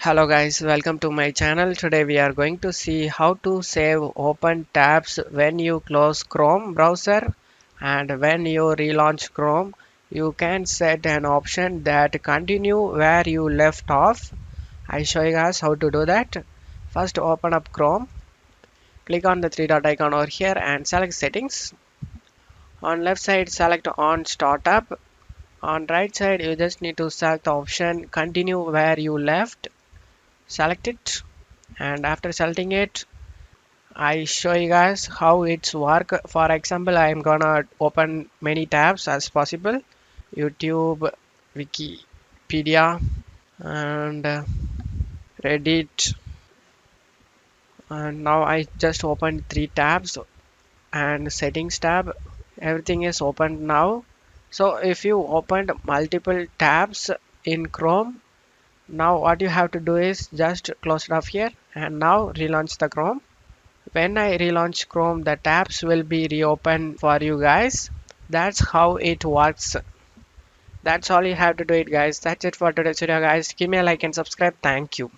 Hello guys, welcome to my channel. Today we are going to see how to save open tabs when you close Chrome browser, and when you relaunch Chrome you can set an option that continue where you left off. I show you guys how to do that. First open up Chrome, click on the three dot icon over here and select settings. On left side select on startup. On right side you just need to select the option continue where you left. Select it, and after selecting it I show you guys how it's work. For example, I'm gonna open many tabs as possible: YouTube, Wikipedia, and Reddit. And now I just opened three tabs and settings tab. Everything is opened now. So if you opened multiple tabs in Chrome, now what you have to do is just close it off here and now relaunch the Chrome. When I relaunch Chrome, the tabs will be reopened for you guys. That's how it works. That's all you have to do it, guys. That's it for today's video, guys. Give me a like and subscribe. Thank you.